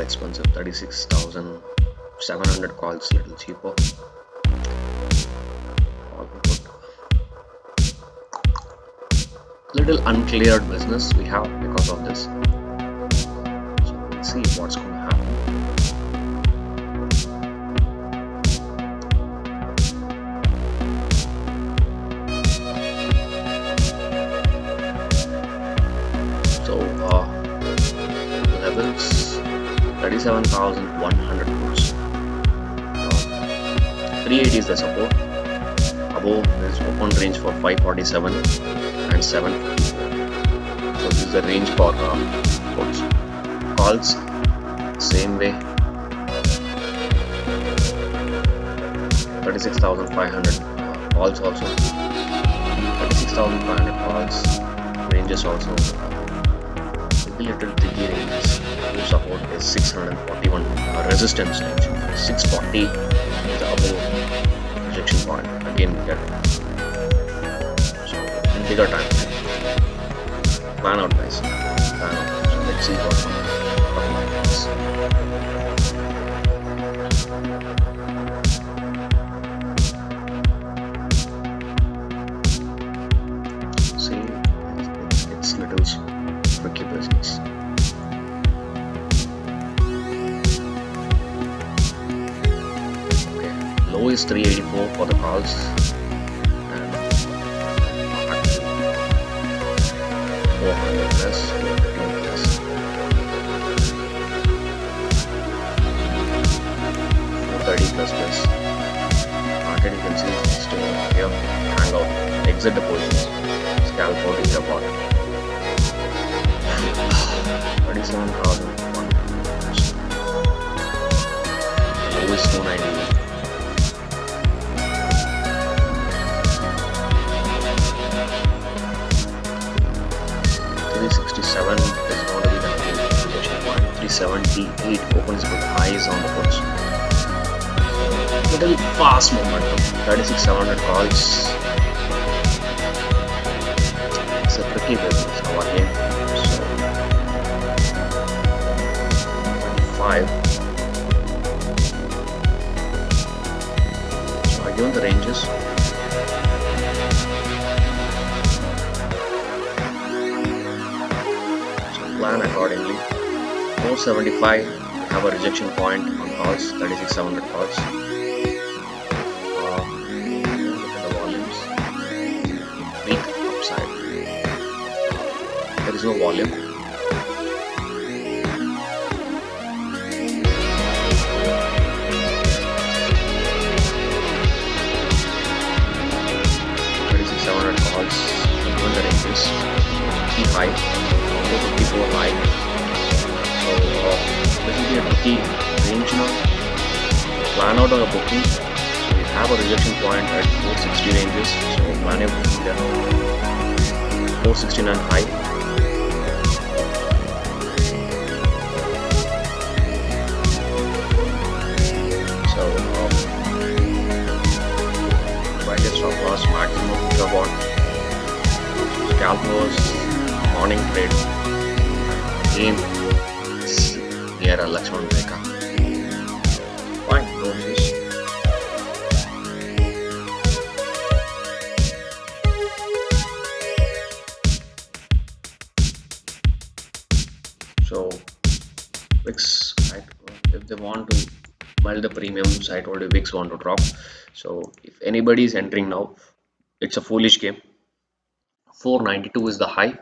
expensive. 36,700 calls, little cheaper. Little uncleared business we have because of this. So let's see what's going to happen. So levels 37,100 crores. 380 is the support. Above there is open range for 547 and 754. So this is the range for puts. Calls same way. 36,500 calls also. 36,500 calls. Ranges also. Little tricky ranges. New support is 641. Resistance range 640 is the above rejection point. Again we get so in bigger time. Plan out, guys. Plan out. So let's see what happens. See, it's little tricky business. Okay, low is 384 for the calls. And 400 plus, 15 plus. 430 plus plus. Market you can see still here, hang out, exit the positions, scalp out is your bottom. 37,000. Low is 290. 367 is going to be the main rejection point. 378 opens with highs on the puts. Little fast momentum. 36,700 calls. It's a tricky business now again. So 25. So I given the ranges. Plan accordingly. 475 have a rejection point on calls. 36,700 calls. Look at the volumes. Weak upside. There is no volume. Calls on the ranges. Key high. 454 high. So this will be a tricky range now. Plan out on a booking. So we have a rejection point at 460 ranges. So plan your booking there. 469 high. So target stop loss maximum about scalp was morning trade. Again, near a Lakshman Rekha. Fine, no issues. So, VIX, if they want to melt the premiums, I told you VIX want to drop. So, if anybody is entering now, it's a foolish game. 492 is the high.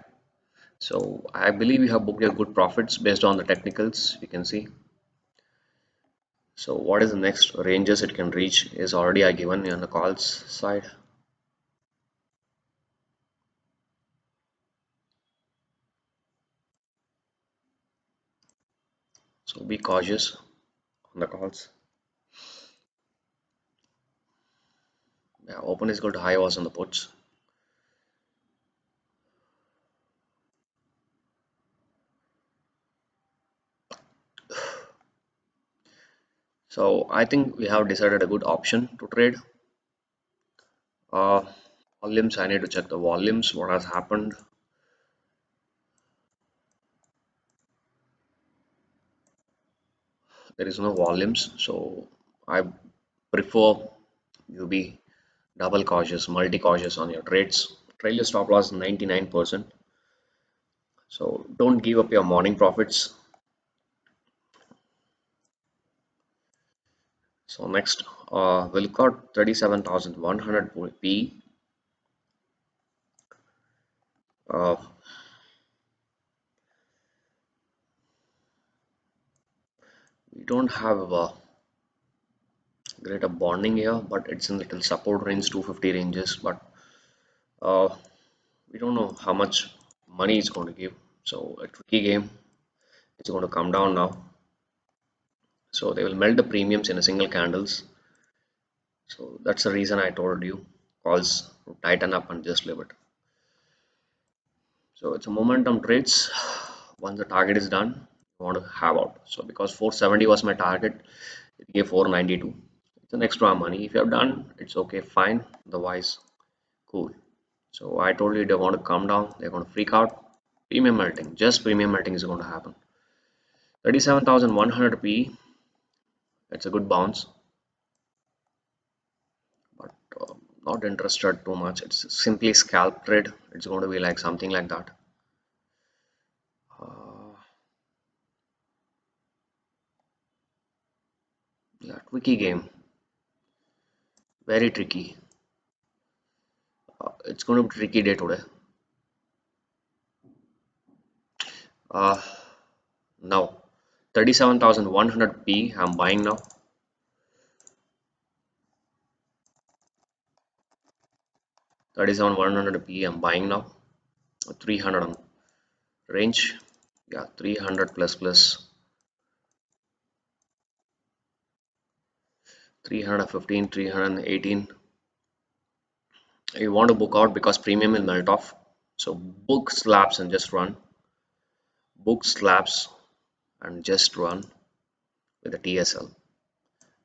So I believe you have booked your good profits based on the technicals we can see. So what is the next ranges it can reach is already I given on the calls side. So be cautious on the calls. Yeah, open is good, high was on the puts. So I think we have decided a good option to trade. Volumes, I need to check the volumes, what has happened. there is no volumes, so I prefer you be double cautious, multi cautious on your trades. Trail your stop loss 99%. So don't give up your morning profits. So next, we'll look at 37,100 P. Uh, we don't have a greater bonding here, but it's in little support range, 250 ranges. But uh, we don't know how much money it's going to give. So a tricky game. It's going to come down now. So they will melt the premiums in a single candles. So that's the reason I told you calls to tighten up and just leave it. So it's a momentum trades. Once the target is done, you want to have out. So because 470 was my target, it gave 492. It's an extra money. If you have done, it's okay, fine. Otherwise, cool. So I told you they want to come down, they're going to freak out. Premium melting, just premium melting is going to happen. 37,100 P, it's a good bounce, but not interested too much. It's simply scalp trade. It's going to be like something like that. Uh, yeah, tricky game, very tricky. It's going to be tricky day today. Uh, Now 37,100 P, I'm buying now. 37,100 P, I'm buying now. 300 on range, yeah, 300 plus 315, 318. You want to book out because premium will melt off. So book slabs and just run. Book slabs and just run with the TSL.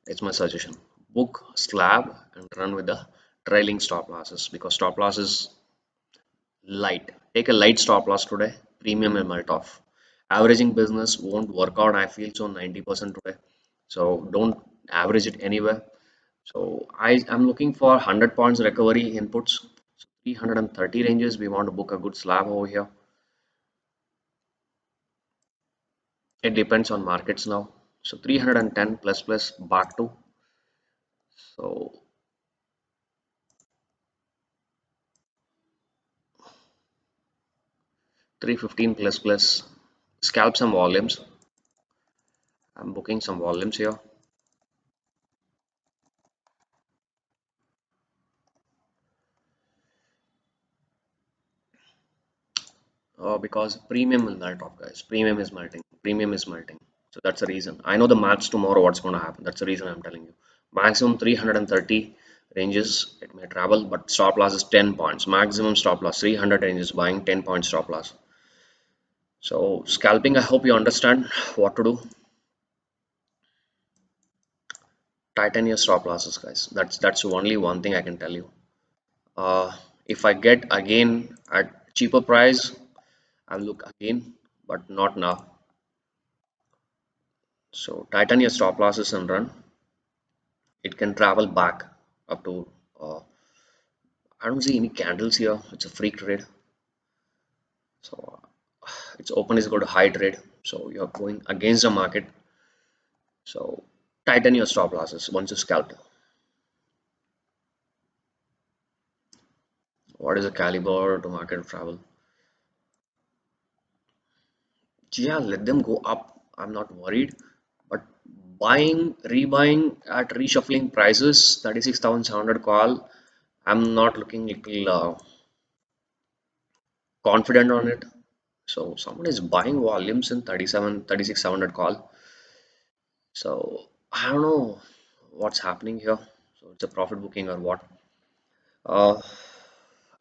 It's my suggestion. Book slab and run with the trailing stop losses because stop loss is light. Take a light stop loss today. Premium will melt off. Averaging business won't work out. I feel so 90% today. So don't average it anywhere. So I am looking for 100 points recovery inputs. So 330 ranges. We want to book a good slab over here. It depends on markets now. So 310 plus bar 2. So 315 plus scalp some volumes. I'm booking some volumes here. Because premium will melt off, guys. Premium is melting. Premium is melting. So that's the reason. I know the maths tomorrow what's going to happen. That's the reason I'm telling you. Maximum 330 ranges it may travel, but stop loss is 10 points. Maximum stop loss 300 ranges buying 10 points stop loss. So scalping, I hope you understand what to do. Tighten your stop losses, guys. That's only one thing I can tell you. If I get again at cheaper price, I'll look again, but not now. So tighten your stop losses and run. It can travel back up to. I don't see any candles here. It's a freak trade. So its open is going to high trade. So you're going against the market. So tighten your stop losses once you scalp. What is the caliber to market travel? Yeah, let them go up. I'm not worried. But buying, rebuying at reshuffling prices, 36,700 call, I'm not looking little confident on it. So someone is buying volumes in 36,700 call. So I don't know what's happening here. So it's a profit booking or what. Uh,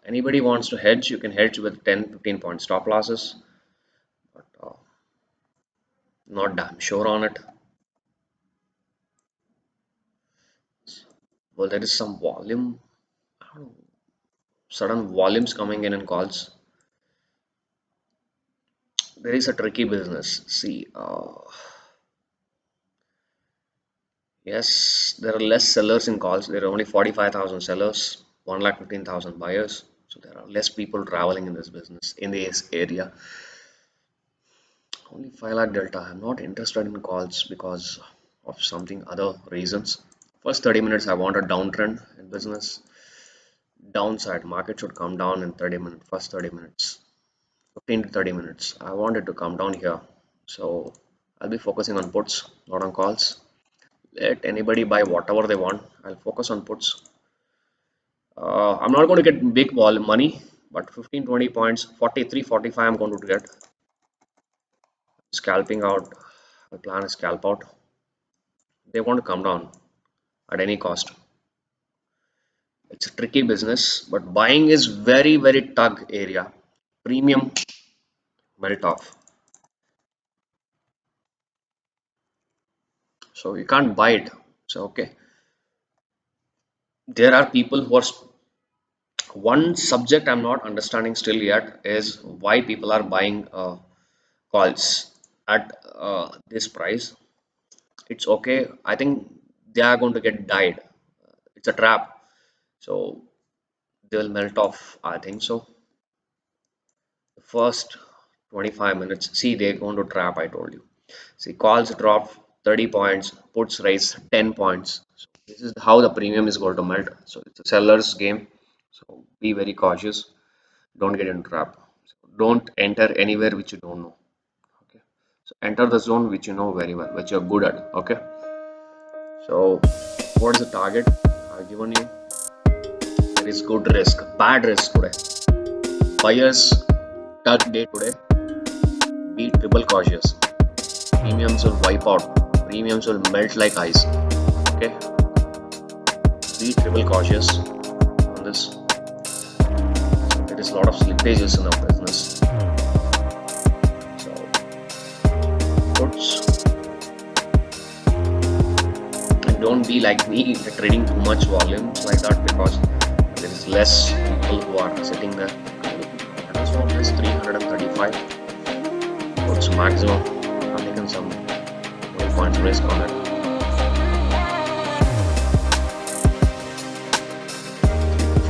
Anybody wants to hedge, you can hedge with 10, 15 point stop losses, but not damn sure on it. Well, there is some volume, I don't know, sudden volumes coming in calls. There is a tricky business. See, Yes, there are less sellers in calls. There are only 45,000 sellers, 1,15,000 buyers. So there are less people traveling in this business in this area. Only 5 lakh delta. I'm not interested in calls because of something other reasons. First 30 minutes, I want a downtrend in business. Downside, market should come down in 30 minutes, first 30 minutes, 15 to 30 minutes. I want it to come down here. So I'll be focusing on puts, not on calls. Let anybody buy whatever they want. I'll focus on puts. I'm not going to get big volume money, but 15, 20 points, 43, 45 I'm going to get. Scalping out. My plan is scalp out. They want to come down at any cost. It's a tricky business, but buying is very, very tug area. Premium melt off. So you can't buy it. So okay. There are people who are one subject I'm not understanding still yet is why people are buying calls at this price. It's okay. I think they are going to get died. It's a trap. So they will melt off. I think so. The first 25 minutes. See, they're going to trap. I told you. See, calls drop 30 points, puts rise 10 points. So this is how the premium is going to melt. So it's a seller's game. So be very cautious. Don't get into trap. So don't enter anywhere which you don't know. Okay. So enter the zone which you know very well, which you're good at. Okay. So what is the target I've given you? There is good risk, bad risk today. Buyers tug day today. Be triple cautious. Premiums will wipe out. Premiums will melt like ice. Okay. Be triple cautious on this. There is a lot of slippages in our business. So puts, and don't be like me trading too much volumes like that because there is less people who are sitting there. This one is 335. Puts maximum. I'm taking some 20 points risk on it.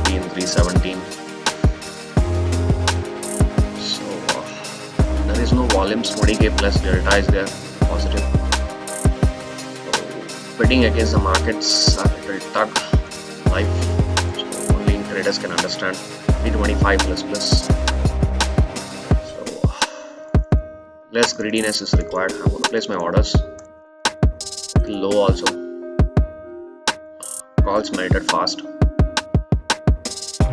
315, 317. So there is no volumes. 20k plus delta is there. Positive. So bidding against the markets are a little tug life. So only traders can understand. 325 plus plus. Less greediness is required. I'm going to place my orders. A little low also. Calls melted fast. So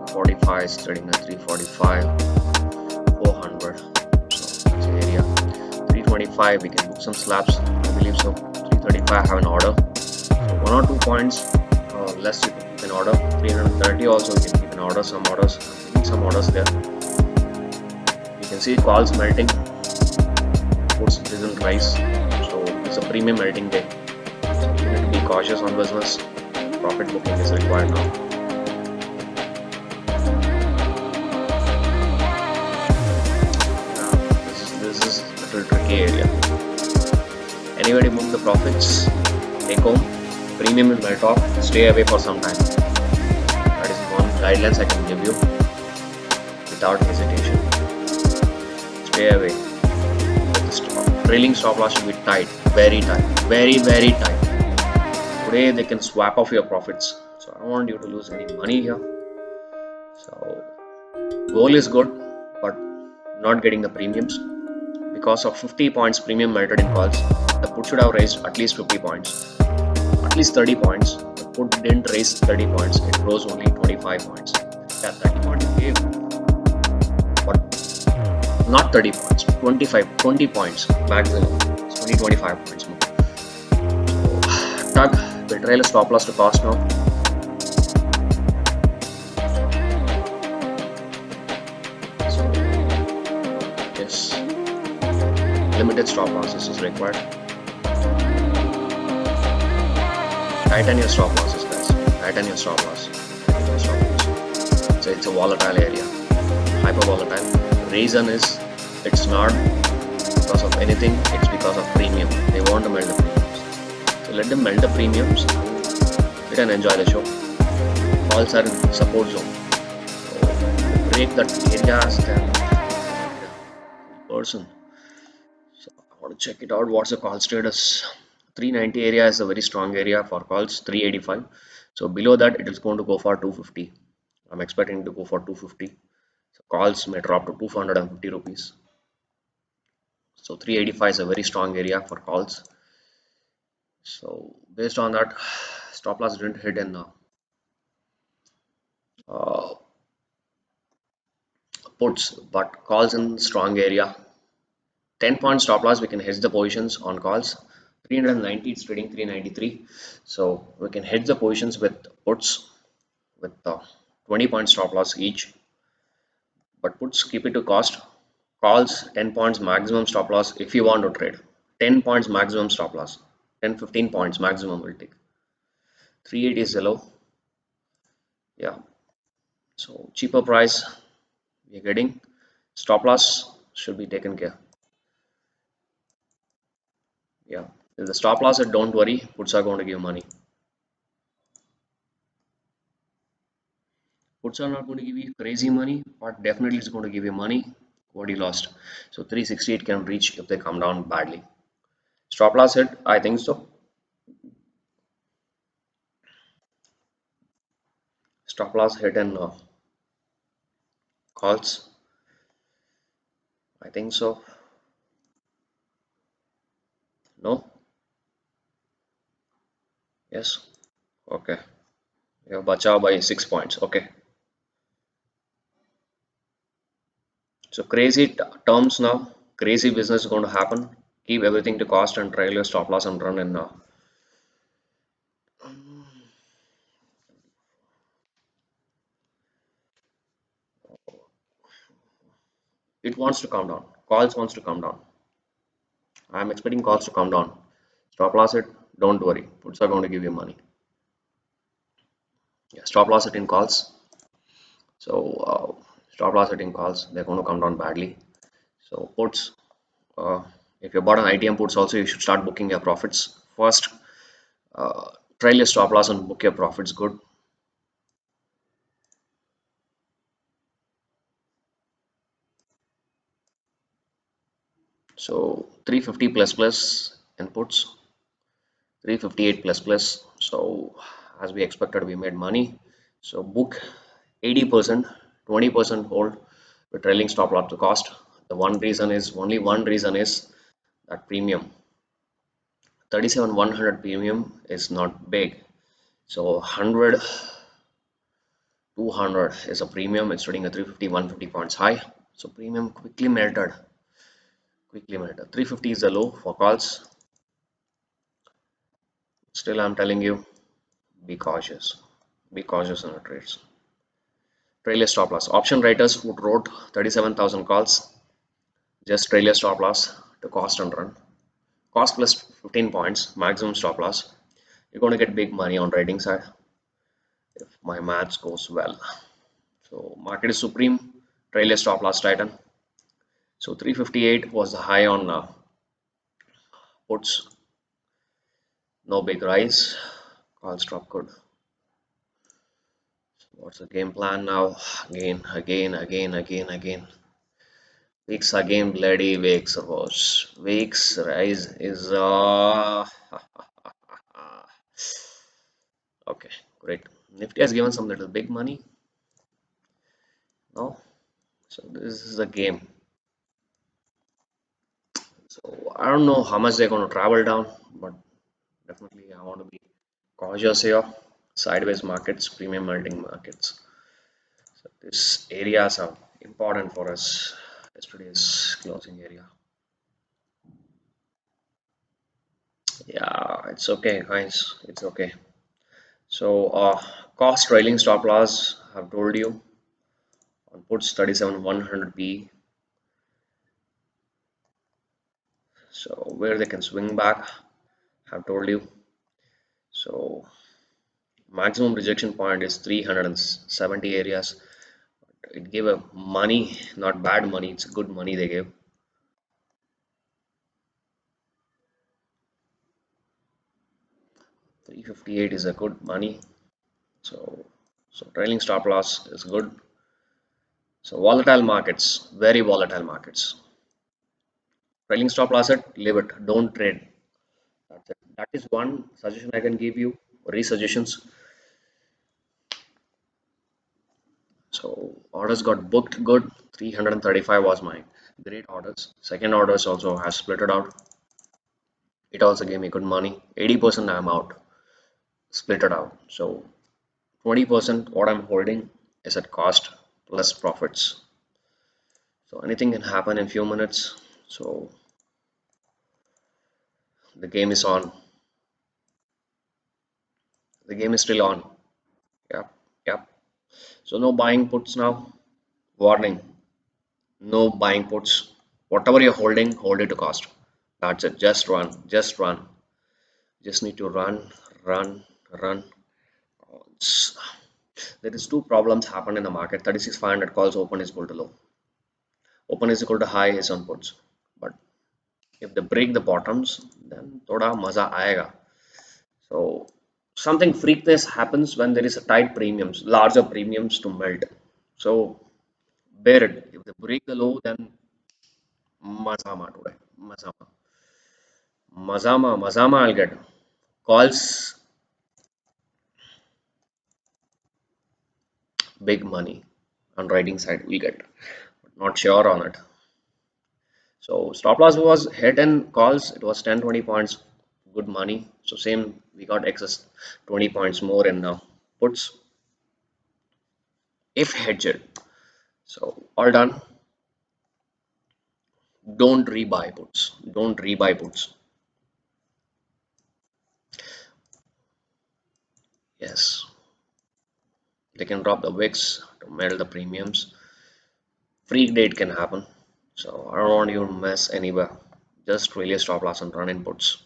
245 is trading at 345, 400. So that's the area. 325 we can book some slaps. I believe so. 335 I have an order. So 1 or 2 points less you can keep an order. 330 also you can keep an order. Some orders. I'm keeping some orders there. You can see calls melting. Puts didn't rise, so it's a premium melting day. So you need to be cautious on business. Profit booking is required now. This is a little tricky area. Anybody book the profits, take home. Premium will melt off. Stay away for some time. That is one guidelines I can give you without hesitation. Stay away. Trailing stop loss should be tight, very tight, very, very tight. Today they can swap off your profits. So I don't want you to lose any money here. So goal is good, but not getting the premiums. Because of 50 points premium melted in calls, the put should have raised at least 50 points. At least 30 points. The put didn't raise 30 points. It rose only 25 points. Yeah, 30 points it gave. But not 30 points, 20 points maximum. It's 25 points more. So, tug, we'll trail a stop loss to cost now. So, yes, limited stop losses is required. Tighten your stop losses, guys. Tighten your stop loss. So it's a volatile area, hyper volatile. Reason is it's not because of anything, it's because of premium. They want to melt the premiums. So let them melt the premiums and enjoy the show. Calls are in support zone. So break that areas then person. So I want to check it out. What's the call status? 390 area is a very strong area for calls. 385. So below that it is going to go for 250. I'm expecting to go for 250. So calls may drop to 250 rupees. So 385 is a very strong area for calls. So based on that, stop loss didn't hit in uh, puts, but calls in strong area. 10-point stop loss, we can hedge the positions on calls. 390, it's trading 393. So we can hedge the positions with puts with 20-point stop loss each. But puts, keep it to cost. Calls, 10 points maximum stop loss if you want to trade. 10 points maximum stop loss. 10, 15 points maximum will take. 380 is the low. Yeah. So cheaper price we're getting. Stop loss should be taken care. Yeah. If the stop loss, don't worry, puts are going to give money. Puts are not going to give you crazy money, but definitely it's going to give you money what you lost. So 368 can reach if they come down badly. Stop loss hit, I think so. Stop loss hit in calls, I think so. No? Yes? Okay. Yeah, bacha by 6 points. Okay. So crazy terms now. Crazy business is going to happen. Keep everything to cost and trail your stop loss and run in. It wants to come down. Calls wants to come down. I'm expecting calls to come down. Stop loss it. Don't worry. Puts are going to give you money. Yeah, stop loss it in calls. So stop loss it in calls. They're going to come down badly. So puts. Uh, if you bought an ITM puts also, you should start booking your profits first. Trail your stop loss and book your profits good. So 350 plus plus inputs, 358 plus plus. So as we expected, we made money. So book 80%, 20% hold with trailing stop loss to cost. The one reason is only one reason is that premium 37,100 premium is not big. So 100, 200 is a premium. It's trading at 350, 150 points high. So premium quickly melted. Quickly melted. 350 is the low for calls. Still, I'm telling you, be cautious. Be cautious in the trades. Trail your stop loss. Option writers who wrote 37,000 calls, just trail your stop loss to cost and run. Cost plus 15 points, maximum stop loss. You're going to get big money on trading side if my maths goes well. So market is supreme. Trail your stop loss tighten. So 358 was the high on puts. No big rise. Calls drop good. What's the game plan now? Again. Weeks again, bloody weeks, of course. Weeks rise is okay, great. Nifty has given some little big money. No, so this is a game. So I don't know how much they're going to travel down, but definitely I want to be cautious here. Sideways markets, premium melting markets. So these areas are important for us. Yesterday's closing area. Yeah, it's okay, guys. It's okay. So, cost trailing stop loss, I've told you on puts 37 100 P. So, where they can swing back, I've told you. So, maximum rejection point is 370 areas. It gave a money, not bad money, it's good money they gave. 358 is a good money. So, so trailing stop loss is good. So volatile markets, very volatile markets. Trailing stop loss it, leave it, don't trade. That's it. That is one suggestion I can give you. Re-suggestions. So orders got booked good. 335 was my great orders. Second orders also has split it out. It also gave me good money. 80% I'm out, split it out. So 20% what I'm holding is at cost plus profits. So anything can happen in few minutes. So the game is on. The game is still on. Yep, yep. So no buying puts now. Warning. No buying puts. Whatever you're holding, hold it to cost. That's it. Just run. Just run. Just need to run, run, run. There is two problems happen in the market. 36,500 calls open is equal to low. Open is equal to high is on puts. But if they break the bottoms, then thoda maza aayega. So something freakness happens when there is a tight premiums, larger premiums to melt. So bear it. If they break the low, then mazama today. Mazama. Mazama I'll get. Calls big money on writing side we get. Not sure on it. So stop loss was hit and calls. It was 10 20 points, good money. So same we got excess 20 points more in puts if hedged. So all done. Don't rebuy puts. Don't rebuy puts. Yes, they can drop the wicks to melt the premiums. Freak date can happen. So I don't want you to mess anywhere. Just really stop loss and run inputs.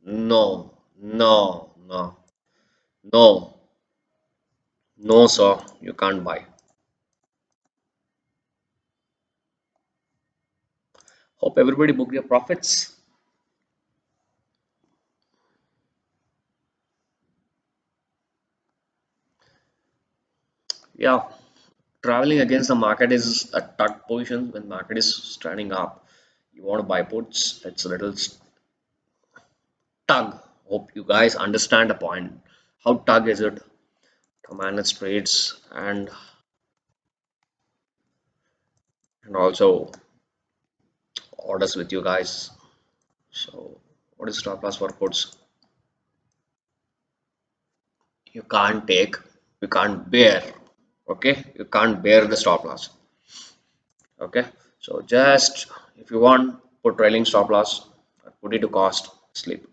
No, no, no, no, no, sir. You can't buy. Hope everybody booked your profits. Yeah, traveling against the market is a tug position when market is standing up. You want to buy puts. It's a little tug. Hope you guys understand the point. How tug is it to manage trades and also orders with you guys. So what is stop loss for puts? You can't take, you can't bear. Okay, you can't bear the stop loss. Okay, so just if you want put trailing stop loss, put it to cost, sleep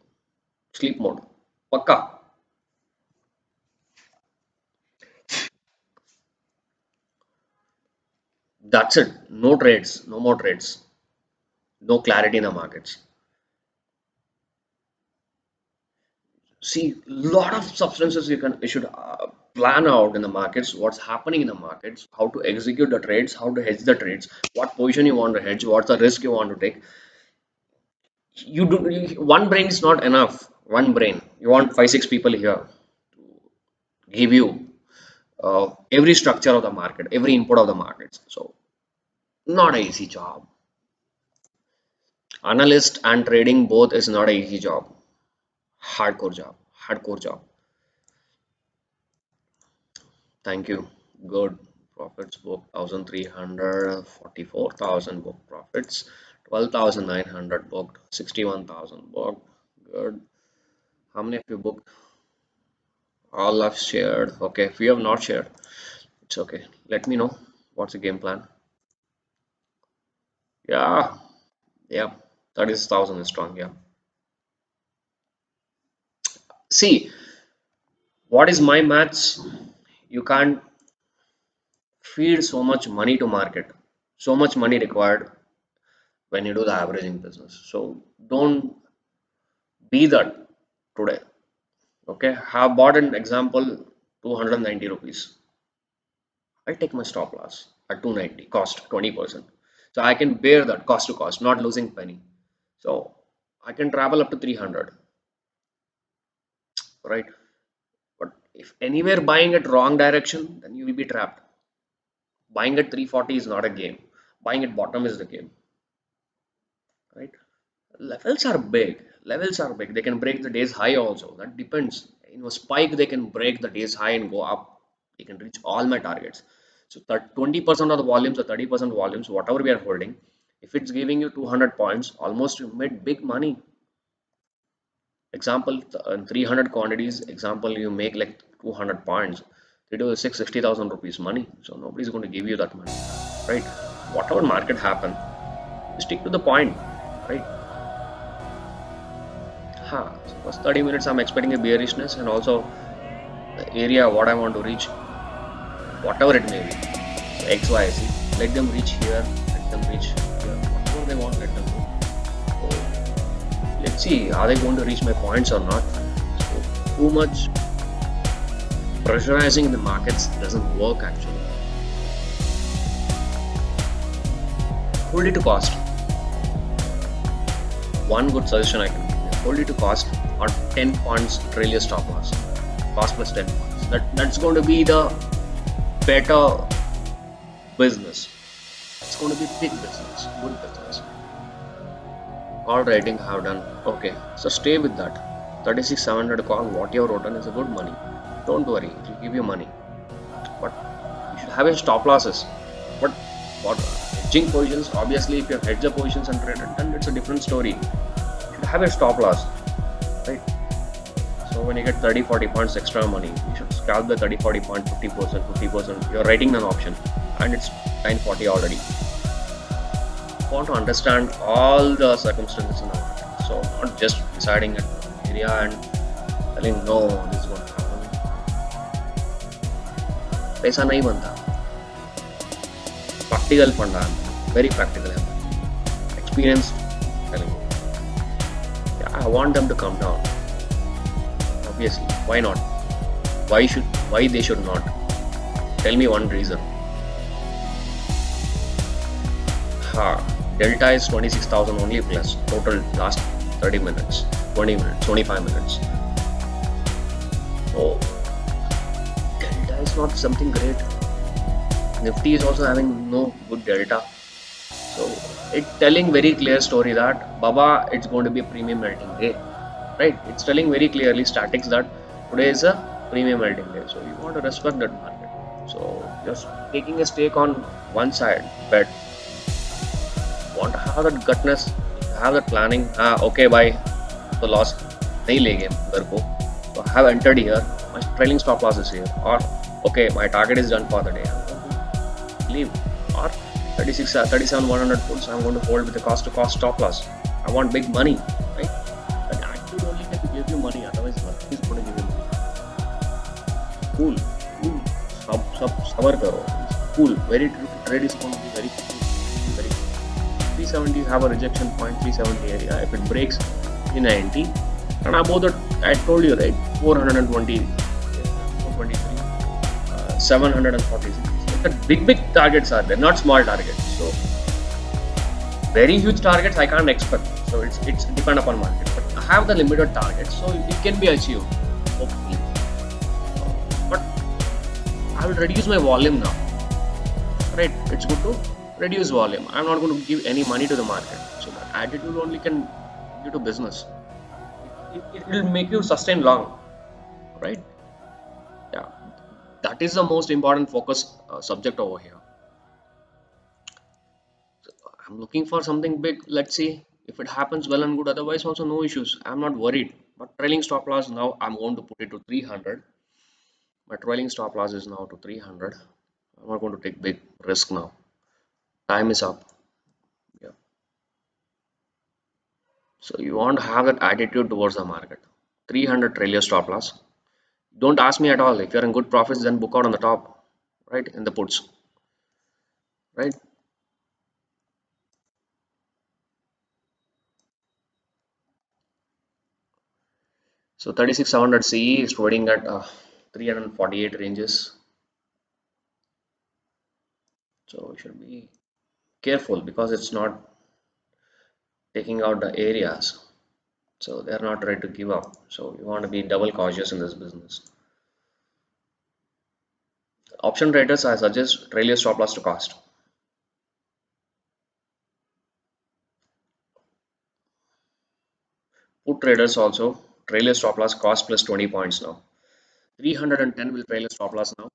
mode. Pakka. That's it. No trades, no more trades, no clarity in the markets. See, lot of substances you should plan out in the markets. What's happening in the markets? How to execute the trades? How to hedge the trades? What position you want to hedge? What's the risk you want to take? One brain is not enough. One brain. You want five six people here give you every structure of the market, every input of the markets. So not an easy job. Analyst and trading both is not an easy job. Hardcore job. Hardcore job. Thank you. Good. Profits book 1,300, 44,000 book profits, 12,900 booked, 61,000 booked. Good. How many of you booked? All have shared. Okay. If you have not shared, it's okay. Let me know what's the game plan. Yeah. Yeah. 30,000 is strong. Yeah. See, what is my maths? You can't feed so much money to market. So much money required when you do the averaging business. So don't be that today. Okay, have bought an example 290 rupees. I take my stop loss at 290, cost 20%. So I can bear that cost to cost, not losing penny. So I can travel up to 300. right? But if anywhere buying at wrong direction, then you will be trapped. Buying at 340 is not a game. Buying at bottom is the game, right? Levels are big. Levels are big. They can break the day's high also. That depends. In a spike, they can break the day's high and go up. They can reach all my targets. So 20% of the volumes or 30% volumes, whatever we are holding, if it's giving you 200 points, almost you made big money. Example, 300 quantities. Example, you make like 200 points. They do 60,000 rupees money. So nobody's going to give you that money, right? Whatever market happen, you stick to the point, right? So first 30 minutes I'm expecting a bearishness and also the area what I want to reach, whatever it may be. So X, Y, Z. Let them reach here, let them reach here. Whatever they want, let them do. So let's see, are they going to reach my points or not? So too much pressurizing in the markets doesn't work actually. Hold it to cost. One good suggestion I can give you. Hold it to cost or 10 points trail your stop loss. Cost plus 10 points. That's going to be the better business. It's going to be big business, good business. All rating have done. Okay, so stay with that. 36,700 call, what you have written is a good money. Don't worry, it will give you money. But you should have a stop losses. But what hedging positions, obviously, if you have hedge the positions and trade it, then it's a different story. You should have a stop loss, right? So when you get 30-40 points extra money, you should scalp the 30-40 point 50%, 50%. You're writing an option and it's 940 already. You want to understand all the circumstances in the market. So not just deciding an area and telling no, this is going to happen. पैसा नहीं बनता. Practical फंडा है, very practical है. Experience telling you. Yeah, I want them to come down. Obviously, why not? Why they should not? Tell me one reason. Delta is 26,000 only plus total last 30 minutes, 20 minutes, 25 minutes. Oh, delta is not something great. Nifty is also having no good delta. So it's telling very clear story that Baba, it's going to be a premium melting day, right? It's telling very clearly statics that today is a premium melting day. So you want to respect that market. So just taking a stake on one side, bet. Want to have that gutness, have that planning. Okay, bye. So loss नहीं लेंगे घर को. So I have entered here. My trailing stop loss is here. Or okay, my target is done for the day. I'm going to leave. Or 36, 37, 100 puts. I'm going to hold with the cost to cost stop loss. I want big money, right? But attitude only can give you money. Otherwise, nothing is going to give you money. Cool, cool. Sabar karo. Cool. Very trade is going to be very cool. 370 you have a rejection point 370 area. If it breaks 390 and above that, I told you right, 420, 423, 746. The big targets are there, not small targets. So very huge targets I can't expect. So it's depend upon market. But I have the limited targets, so it can be achieved hopefully. But I will reduce my volume now. Right? It's good to reduce volume. I'm not going to give any money to the market. So that attitude only can give you to business. It will make you sustain long, right? Yeah, that is the most important focus subject over here. So I'm looking for something big. Let's see if it happens well and good. Otherwise, also no issues. I'm not worried. But trailing stop loss now I'm going to put it to 300. My trailing stop loss is now to 300. I'm not going to take big risk now. Time is up. Yeah. So you want to have that attitude towards the market. 300 trail your stop loss. Don't ask me at all. If you're in good profits, then book out on the top, right? In the puts, right? So 36,700 CE is trading at 348 ranges. So you should be careful because it's not taking out the areas. So they're not ready to give up. So you want to be double cautious in this business. Option traders, I suggest trail your stop loss to cost. Put traders also trail your stop loss cost plus 20 points now. 310 will trail your stop loss now.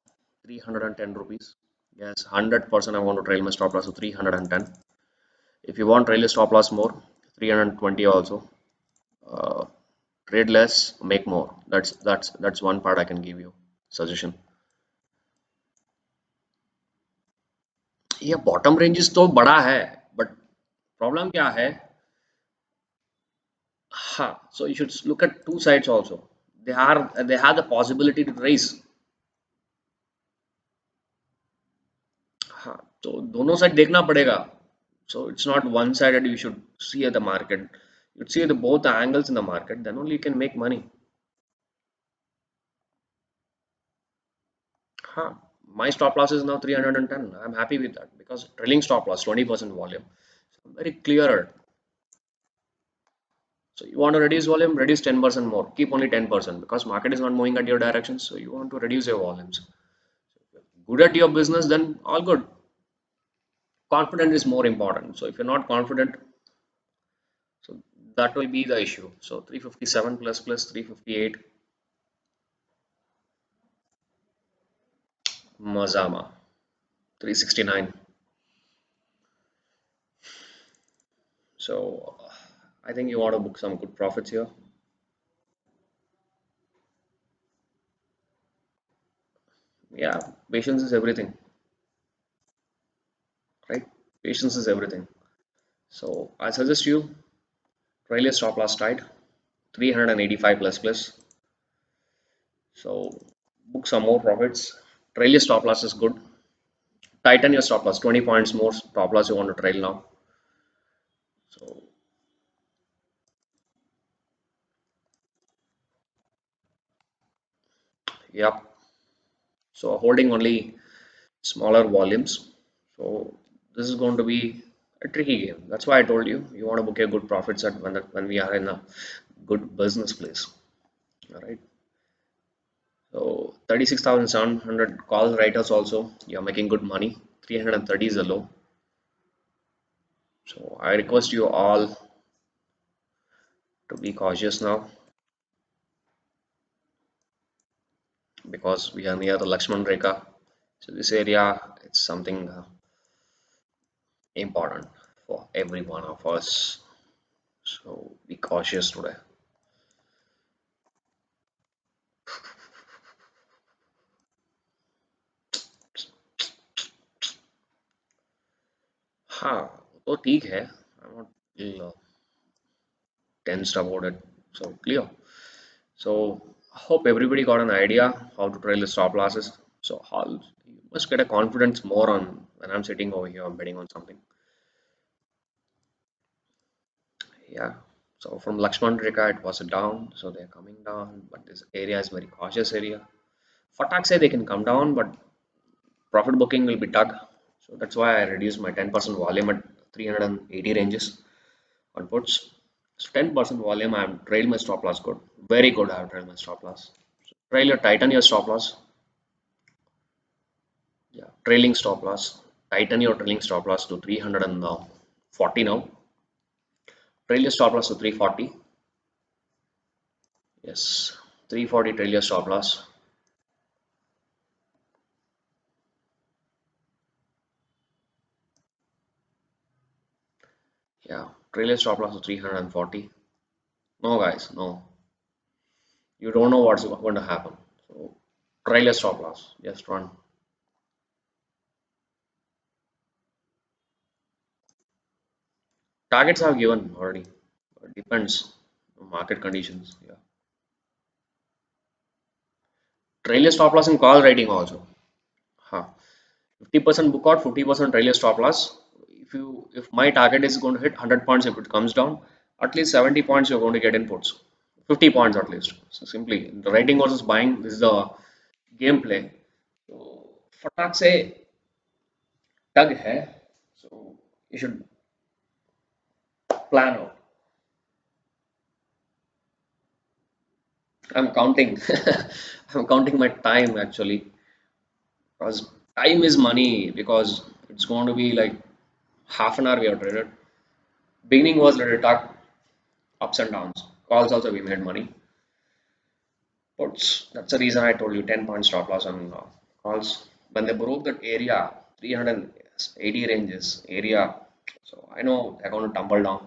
310 rupees. Yes, 100% I want to trail my stop loss to 310. If you want trail your stop loss more, 320 also. Uh, Trade less, make more. That's one part I can give you suggestion. ये bottom ranges तो बड़ा है but problem क्या है हाँ so you should look at two sides also they have the possibility to raise हाँ तो दोनों साइड देखना पड़ेगा so it's not one sided you should see at the market you see the both the angles in the market then only you can make money हाँ my stop loss is now 310 I'm happy with that because trailing stop loss 20% volume so I'm very clear. So you want to reduce volume, reduce 10% more. Keep only 10% because market is not moving at your direction. So you want to reduce your volumes. Good at your business, then all good. Confident is more important. So if you're not confident, so that will be the issue. So 357 plus 358 Mazama 369. So I think you want to book some good profits here. Yeah, patience is everything, right? Patience is everything. So I suggest you trail your stop loss tight 385 plus. So book some more profits. Trail your stop loss is good. Tighten your stop loss. 20 points more stop loss you want to trail now. So yep. So holding only smaller volumes. So this is going to be a tricky game. That's why I told you you want to book a good profits at when we are in a good business place. All right. So 36,700 call writers also. You're making good money. 330 is the low. So I request you all to be cautious now because we are near the Lakshman Rekha. So this area it's something important for every one of us. So be cautious today. हाँ तो ठीक है. I'm not uh, tensed about it. So clear. So hope everybody got an idea how to trail the stop losses. So how you must get a confidence more on when I'm sitting over here, I'm betting on something. Yeah. So from Lakshman Rekha, it was down, so they're coming down, but this area is very cautious area. Fatak say they can come down, but profit booking will be tug. So that's why I reduced my 10% volume at 380 ranges on puts. So 10% volume, I have trailed my stop loss good. Very good, I have trailed my stop loss. So trail your tighten your stop loss. Yeah, trailing stop loss. Tighten your trailing stop loss to 340 now. Trail your stop loss to 340. Yes, 340 trail your stop loss. Yeah, trail your stop loss to 340. No, guys, no. You don't know what's going to happen. So trail your stop loss. Just run. Targets are given already. It depends on market conditions. Yeah. Trail your stop loss in call rating also. Huh. 50% book out, 50% trail your stop loss. If my target is going to hit 100 points, if it comes down, at least 70 points you're going to get in puts. 50 points at least. So simply the writing versus buying. This is the gameplay. So फटाक से tug है. So, you should plan out. I'm counting. I'm counting my time actually, because time is money. Because it's going to be like half an hour we have traded. Beginning was little tough, ups and downs. Calls also we made money. But that's the reason I told you 10 point stop loss on calls. When they broke that area, 380 ranges area. So I know they're going to tumble down.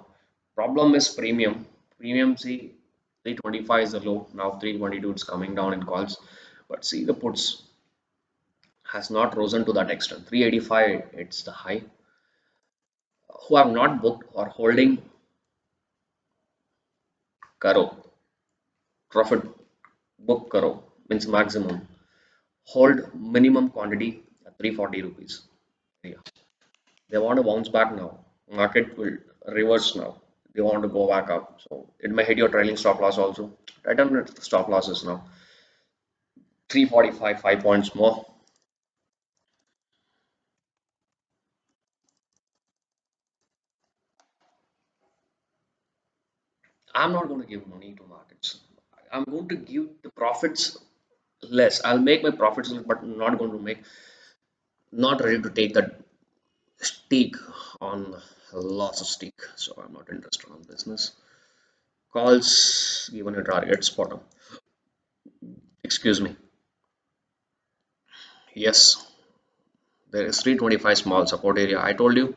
Problem is premium. Premium, see, 325 is the low. Now 322 it's coming down in calls. But see, the puts has not risen to that extent. 385, it's the high. Who have not booked or holding karo, profit book karo means maximum. Hold minimum quantity at 340 rupees. Yeah. They want to bounce back now. Market will reverse now. They want to go back up. So it may hit your trailing stop loss also. I don't know stop losses now. 345, 5 points more. I'm not going to give money to markets. I'm going to give the profits less. I'll make my profits, but not going to make, not ready to take that stake on loss of stake. So I'm not interested on business. Calls given a target bottom. Excuse me. Yes, there is 325 small support area. I told you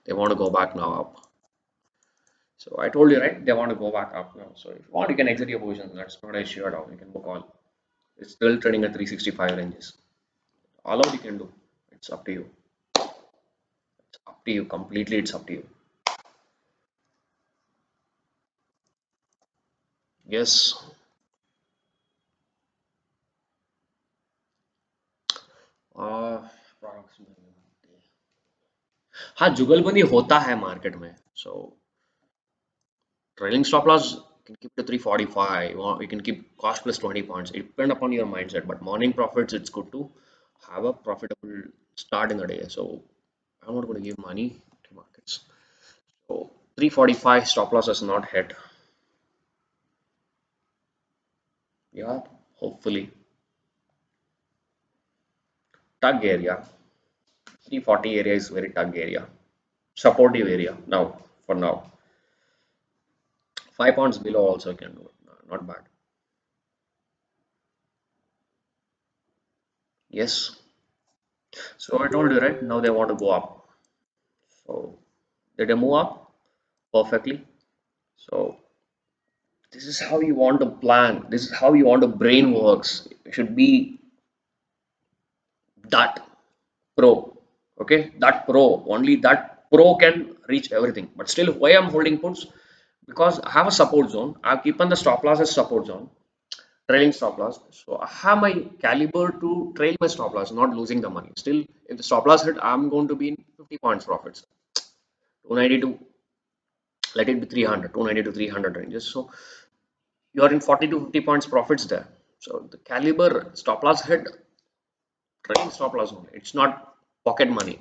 they want to go back now up. So I told you right, they want to go back up now. So if you want, you can exit your position. That's not an issue at all. You can book all. It's still trading at 365 ranges. All out you can do. It's up to you. It's up to you completely. It's up to you. Yes. Approximately. हाँ जुगलबंदी होता है market में so trailing stop loss you can keep to 345 or you can keep cost plus 20 points. It depends upon your mindset. But morning profits, it's good to have a profitable start in the day. So I'm not going to give money to markets. So 345 stop loss is not hit. Yeah, hopefully. Tug area. 340 area is very tug area. Supportive area now for now. 5 points below also can do it. Not bad. Yes. So I told you right now they want to go up. So did they move up perfectly? So this is how you want to plan. This is how you want to brain works. It should be that pro. Okay, that pro. Only that pro can reach everything. But still, why I'm holding puts? Because I have a support zone. I've keeping the stop loss as support zone, trailing stop loss. So I have my caliber to trail my stop loss, not losing the money. Still, if the stop loss hit, I'm going to be in 50 points profits. 292, let it be 300, 290 to 300 ranges. So you are in 40 to 50 points profits there. So the caliber stop loss hit, trailing stop loss only. It's not pocket money,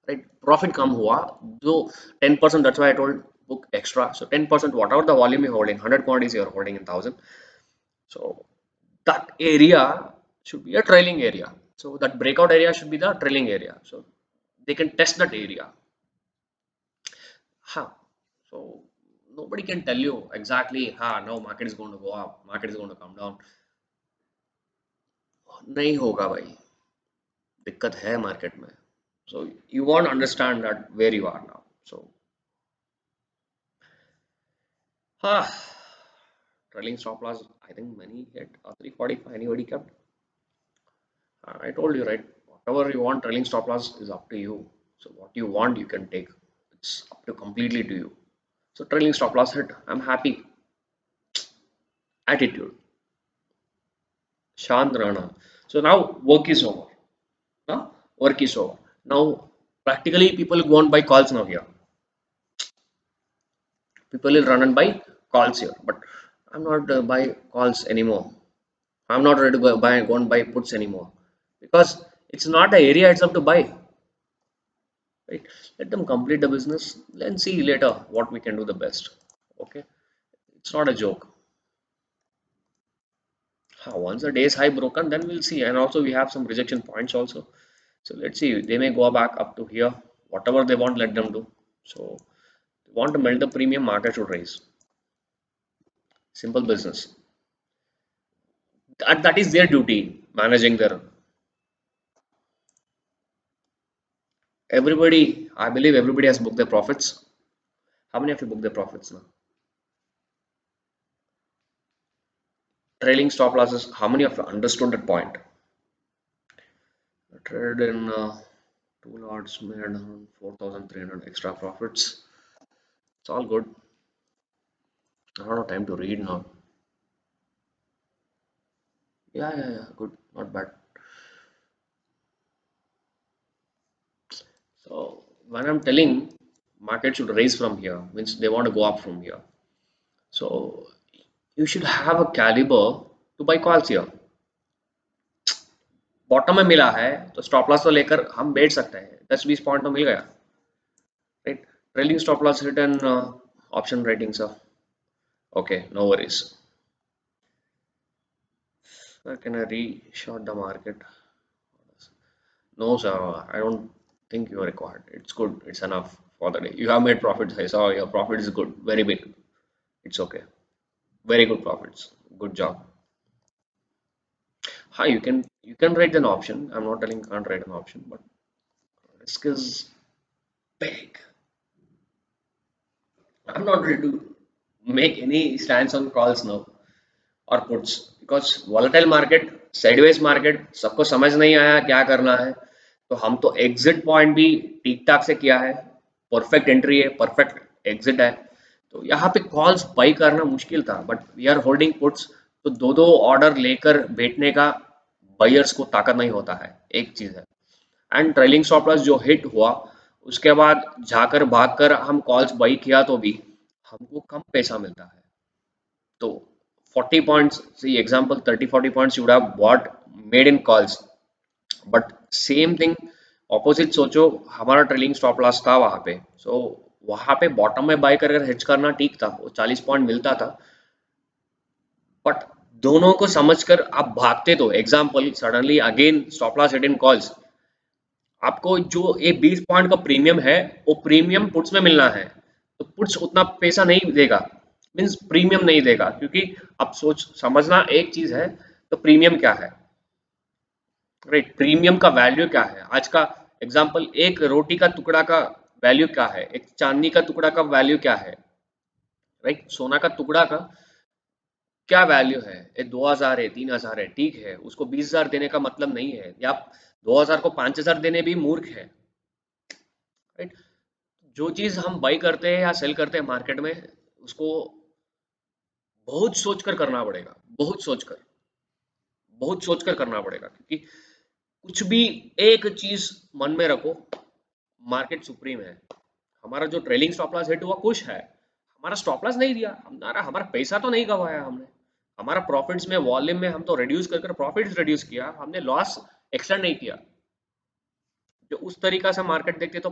right? Profit come hua, though 10%. That's why I told book extra. So 10%, whatever the volume you're holding, 100 quantities you're holding in 1,000. So that area should be a trailing area. So that breakout area should be the trailing area. So they can test that area. Huh. So nobody can tell you exactly, no, market is going to go up, market is going to come down. नहीं होगा भाई दिक्कत है market में so you want to understand that where you are now so ah trailing stop loss I think many hit 345 anybody kept I told you right whatever you want trailing stop loss is up to you so what you want you can take it's up to completely to you so trailing stop loss hit I'm happy attitude Shant Rana so now work is over now work is over now practically people go on by calls now here people will run and buy calls here but I'm not buy calls anymore. I'm not ready to go and buy puts anymore because it's not the area itself to buy, right? Let them complete the business, then see later what we can do the best. Okay, it's not a joke. Once the day's high broken, then we'll see. And also we have some rejection points also. So let's see. They may go back up to here. Whatever they want, let them do. So they want to melt the premium, market should raise. Simple business. That is their duty, managing their. Everybody, I believe everybody has booked their profits. How many of you booked their profits now? Trailing stop losses. How many of you understood that point? Traded in two lots, made around 4,300 extra profits. It's all good. I don't have time to read now. Yeah, good, not bad. So when I'm telling market should raise from here, means they want to go up from here. So you should have a caliber to buy calls here. Bottom में मिला है तो stop loss तो लेकर हम बैठ सकते हैं, 10-20 पॉइंट तो मिल गया, right. Trailing stop loss return option rating sir. Okay, no worries. Can I re-short the market? No, sir. I don't think you are required. It's good. It's enough for the day. You have made profits. I saw your profit is good. Very big. It's okay. Very good profits. Good job. Hi, you can write an option. I'm not telling you can't write an option, but risk is big. I'm not ready to make any stance on calls now or puts because volatile market, sideways market, सबको समझ नहीं आया क्या करना है. तो हम तो एग्जिट पॉइंट भी ठीक ठाक से किया है, परफेक्ट एंट्री है, परफेक्ट एग्जिट है. तो यहाँ पे कॉल्स बाई करना मुश्किल था, but we are holding puts. तो दो दो ऑर्डर लेकर बैठने का बायर्स को ताकत नहीं होता है, एक चीज है. एंड ट्रेलिंग स्टॉप लॉस जो हिट हुआ, उसके बाद जाकर भागकर हम कॉल्स बाई किया तो भी हमको कम पैसा मिलता है. तो 40 points see example, 30-40 points you would have bought made in calls, but same thing opposite सोचो, हमारा ट्रेलिंग स्टॉप लॉस था वहां पे. सो वहां पे बॉटम में बाय कर हेज करना ठीक था, वो 40 पॉइंट मिलता था. बट दोनों को समझकर आप भागते तो example suddenly again stop loss hit in calls, आपको जो ये 20 पॉइंट का प्रीमियम है वो प्रीमियम पुट्स में मिलना है. तो पुट्स उतना पैसा नहीं देगा, मीन्स प्रीमियम नहीं देगा, क्योंकि आप सोच समझना एक चीज है. तो प्रीमियम क्या है, राइट? प्रीमियम का वैल्यू क्या है आज का. एग्जांपल, एक रोटी का टुकड़ा का वैल्यू क्या है, एक चांदी का टुकड़ा का वैल्यू क्या है, राइट? सोना का टुकड़ा का क्या वैल्यू है, ये 2,000 है, 3,000 है, ठीक है, उसको 20,000 देने का मतलब नहीं है, या 2,000 को 5,000 देने भी मूर्ख है, राइट? जो चीज हम बाई करते हैं या सेल करते हैं मार्केट में, उसको बहुत सोचकर करना पड़ेगा, बहुत सोचकर करना पड़ेगा, क्योंकि कुछ भी एक चीज मन में रखो, मार्केट सुप्रीम है. हमारा जो ट्रेलिंग स्टॉप लॉस हिट हुआ, खुश है. हमारा स्टॉप लॉस नहीं दिया, हमारा हमारा पैसा तो नहीं गवाया हमने. हमारा प्रॉफिट्स में, वॉल्यूम में हम तो रिड्यूस कर प्रॉफिट्स रिड्यूस किया, हमने लॉस एक्सटेंड नहीं किया. जो उस तरीका से मार्केट देखते तो